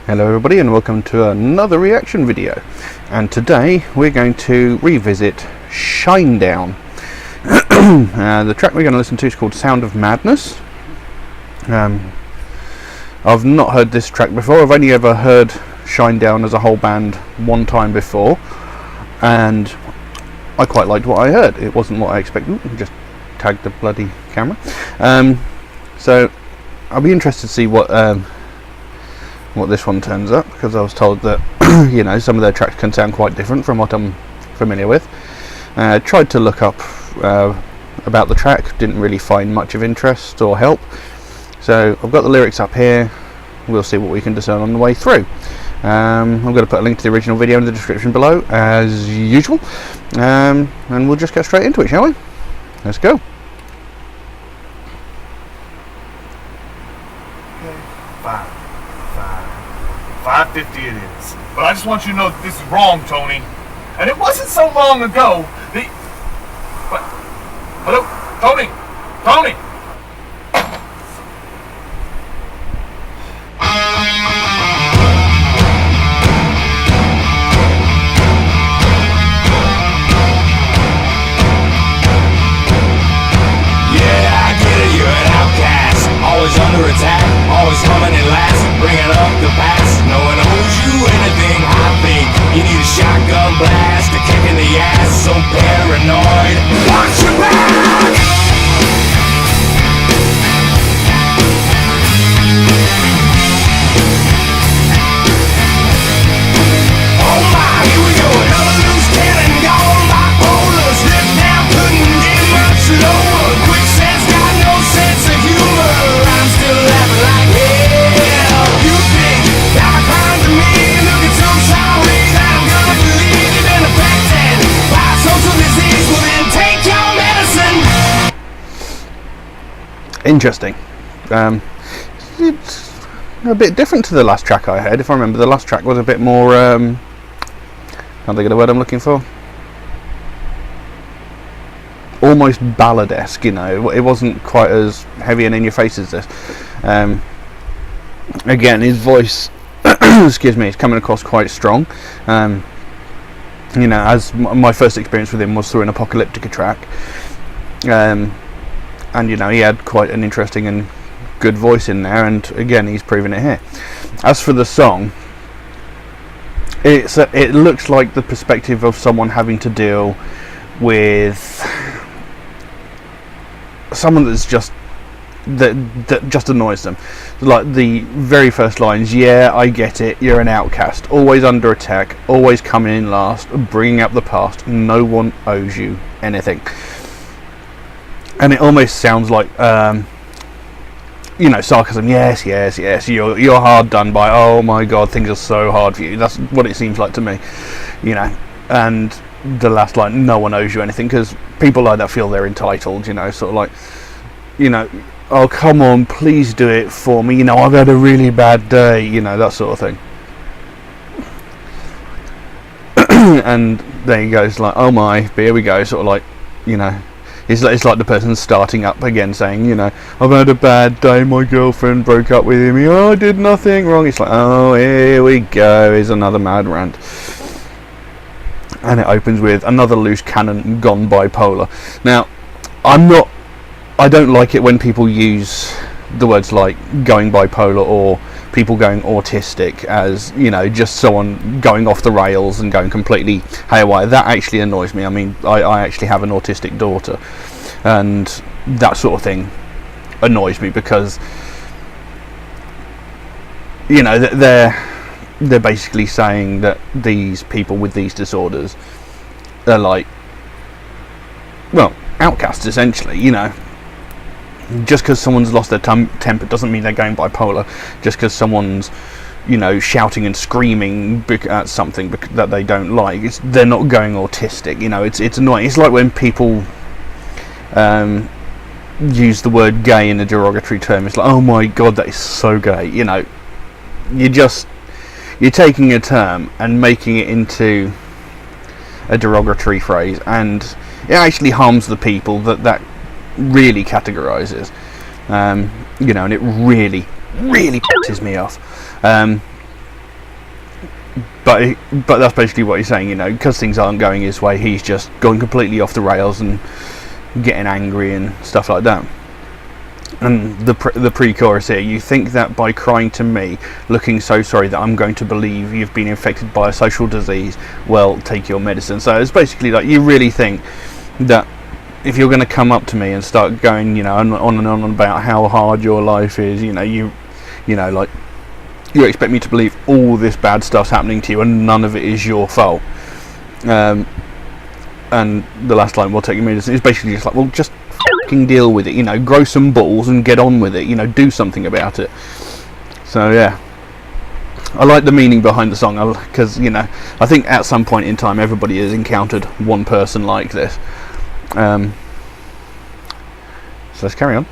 Hello everybody and welcome to another reaction video, and today we're going to revisit Shinedown. The track we're going to listen to is called Sound of Madness. I've not heard this track before. I've only ever heard Shinedown as a whole band one time before, and I quite liked what I heard. It wasn't what I expected. Just tagged the bloody camera. So I'll be interested to see what this one turns up, because I was told that you know, some of their tracks can sound quite different from what I'm familiar with. Tried to look up about the track, didn't really find much of interest or help, so I've got the lyrics up here. We'll see what we can discern on the way through. I'm going to put a link to the original video in the description below as usual, and we'll just get straight into it, shall we? Let's go. 5:50 it is. But I just want you to know that this is wrong, Tony. And it wasn't so long ago. What? Hello? Tony? Tony? Yeah, I get it, you're an outcast. Always under attack, always humming and last, bringing up the past. No one owes you anything, I think. You need a shotgun blast, a kick in the ass, so paranoid. Watch your back! Oh my, here we go, another loose cannon gone. Bipolar, slip down, couldn't get much lower. Quicksand's got no sense of humor. I'm still laughing like hell. You think that I climbed to me, looking so sorry that I'm gonna believe you've been affected by social disease. Well then take your medicine. Interesting. It's a bit different to the last track I heard. If I remember, the last track was a bit more can't think of the word I'm looking for. Almost balladesque, you know. It wasn't quite as heavy and in your face as this. Again, his voice, excuse me, is coming across quite strong. You know, as my first experience with him was through an Apocalyptica track, and you know, he had quite an interesting and good voice in there, and again, he's proven it here. As for the song, it looks like the perspective of someone having to deal with someone that's just that just annoys them. Like the very first lines, yeah, I get it, you're an outcast, always under attack, always coming in last, bringing up the past, no one owes you anything. And it almost sounds like you know, sarcasm. Yes, you're hard done by. Oh my god, things are so hard for you. That's what it seems like to me, you know. And the last line, no one owes you anything, because people like that feel they're entitled, you know, sort of like, you know, oh come on, please do it for me, you know, I've had a really bad day, you know, that sort of thing. And there he goes, like, oh my, here we go, sort of like, you know, it's like the person starting up again saying, you know, I've had a bad day, my girlfriend broke up with me, oh, I did nothing wrong. It's like, oh, here we go, here's another mad rant. And it opens with another loose cannon gone bipolar. Now, I don't like it when people use the words like going bipolar or people going autistic as, you know, just someone going off the rails and going completely haywire. That actually annoys me. I mean, I actually have an autistic daughter, and that sort of thing annoys me, because, you know, they're basically saying that these people with these disorders are like, well, outcasts essentially, you know. Just because someone's lost their temper doesn't mean they're going bipolar. Just because someone's, you know, shouting and screaming at something that they don't like, they're not going autistic. You know, it's annoying. It's like when people use the word gay in a derogatory term. It's like, oh my god, that is so gay. You know, you're taking a term and making it into a derogatory phrase, and it actually harms the people that really categorises, you know, and it really pisses me off. but that's basically what he's saying, because things aren't going his way, he's just going completely off the rails and getting angry and stuff like that. And the pre-chorus here, you think that by crying to me, looking so sorry, that I'm going to believe you've been infected by a social disease, well, take your medicine. So it's basically like, you really think that if you're going to come up to me and start going, on and on about how hard your life is, you expect me to believe all this bad stuff's happening to you and none of it is your fault. And the last line, we'll take your medicine, is basically just like, well, just fucking deal with it, grow some balls and get on with it, do something about it. So yeah, I like the meaning behind the song, because I think at some point in time everybody has encountered one person like this. So let's carry on.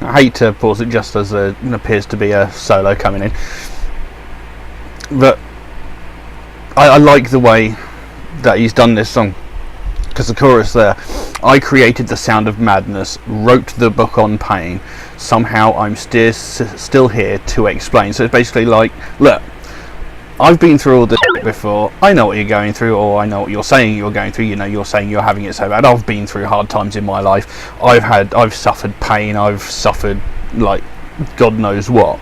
I hate to pause it just as there appears to be a solo coming in, but I like the way that he's done this song, because the chorus there, I created the sound of madness, wrote the book on pain, somehow I'm still here to explain. So it's basically like, look, I've been through all this before, I know what you're going through, or I know what you're saying you're going through, you're saying you're having it so bad. I've been through hard times in my life, I've suffered pain, I've suffered like God knows what,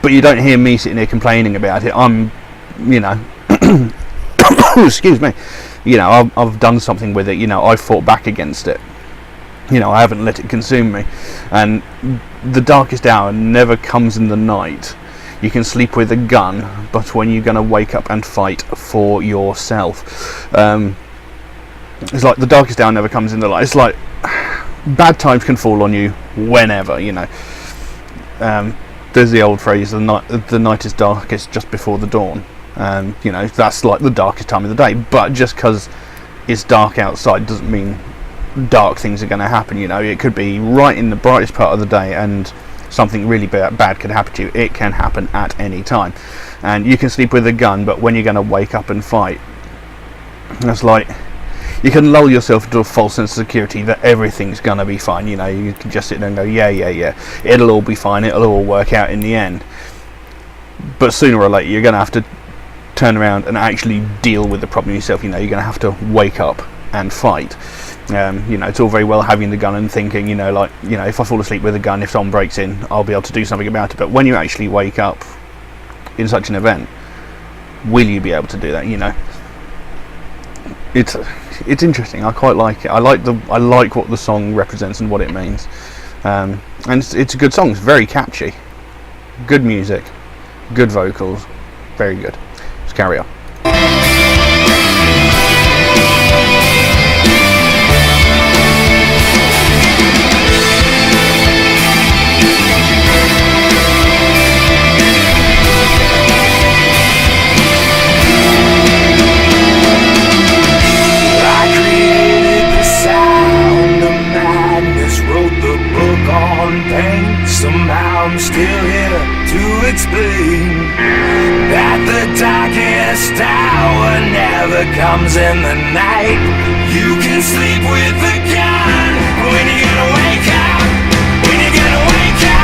but you don't hear me sitting here complaining about it. I'm excuse me, I've done something with it, I've fought back against it, I haven't let it consume me. And the darkest hour never comes in the night. You can sleep with a gun, but when you're going to wake up and fight for yourself. It's like the darkest hour never comes in the light. It's like bad times can fall on you whenever, There's the old phrase, the night is darkest just before the dawn. That's like the darkest time of the day. But just because it's dark outside doesn't mean dark things are going to happen. It could be right in the brightest part of the day and something really bad could happen to you. It can happen at any time, and you can sleep with a gun, but when you're going to wake up and fight, it's like you can lull yourself into a false sense of security that everything's going to be fine. You can just sit there and go, yeah, it'll all be fine, it'll all work out in the end. But sooner or later you're going to have to turn around and actually deal with the problem yourself. You're going to have to wake up and fight. It's all very well having the gun and thinking, if I fall asleep with a gun, if someone breaks in, I'll be able to do something about it. But when you actually wake up in such an event, will you be able to do that? It's interesting. I quite like it. I like what the song represents and what it means. And it's a good song. It's very catchy. Good music, good vocals, very good. Let's carry on. Somehow I'm still here to explain that the darkest hour never comes in the night. You can sleep with the gun when you're gonna wake up, when you're gonna wake up.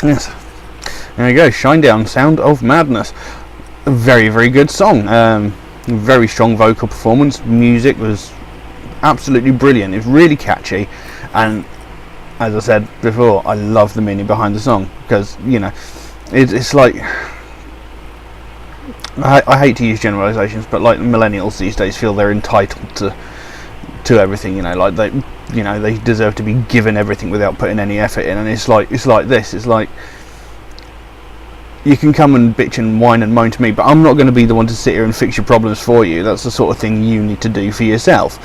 Yes, there you go. Shinedown, Sound of Madness. A very, very good song. Very strong vocal performance. Music was absolutely brilliant. It's really catchy, and as I said before, I love the meaning behind the song, because it's like, I hate to use generalizations, but like millennials these days feel they're entitled to everything. Like they deserve to be given everything without putting any effort in. And it's like this. It's like, you can come and bitch and whine and moan to me, but I'm not going to be the one to sit here and fix your problems for you. That's the sort of thing you need to do for yourself.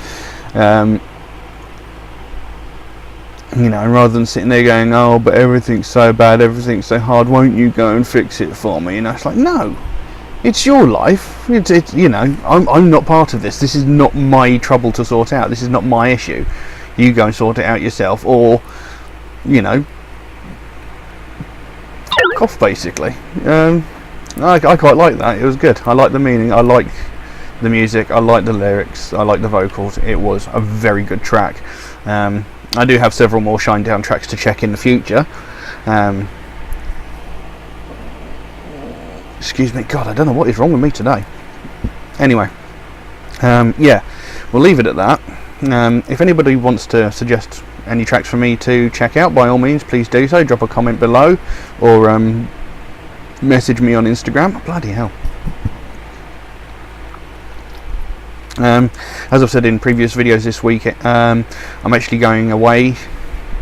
Rather than sitting there going, oh, but everything's so bad, everything's so hard, won't you go and fix it for me? It's like, no, it's your life. It's I'm not part of this. This is not my trouble to sort out. This is not my issue. You go and sort it out yourself, or off, basically. I quite like that. It was good. I like the meaning, I like the music, I like the lyrics, I like the vocals. It was a very good track. I do have several more Shinedown tracks to check in the future. Excuse me, God, I don't know what is wrong with me today. Anyway, yeah, we'll leave it at that. If anybody wants to suggest any tracks for me to check out, by all means, please do so. Drop a comment below, or message me on Instagram. Bloody hell. As I've said in previous videos this week, I'm actually going away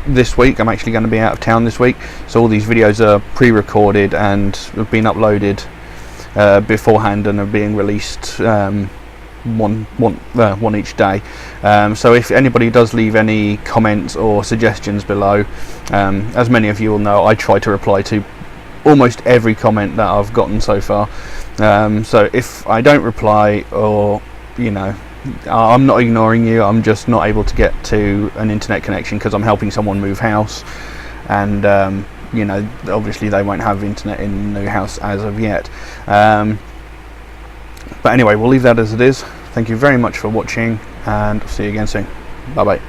this week. I'm actually going to be out of town this week, so all these videos are pre-recorded and have been uploaded beforehand and are being released one each day. So if anybody does leave any comments or suggestions below, as many of you will know, I try to reply to almost every comment that I've gotten so far. So if I don't reply, or I'm not ignoring you, I'm just not able to get to an internet connection because I'm helping someone move house, and obviously they won't have internet in the new house as of yet. But anyway, we'll leave that as it is. Thank you very much for watching, and I'll see you again soon. Bye bye.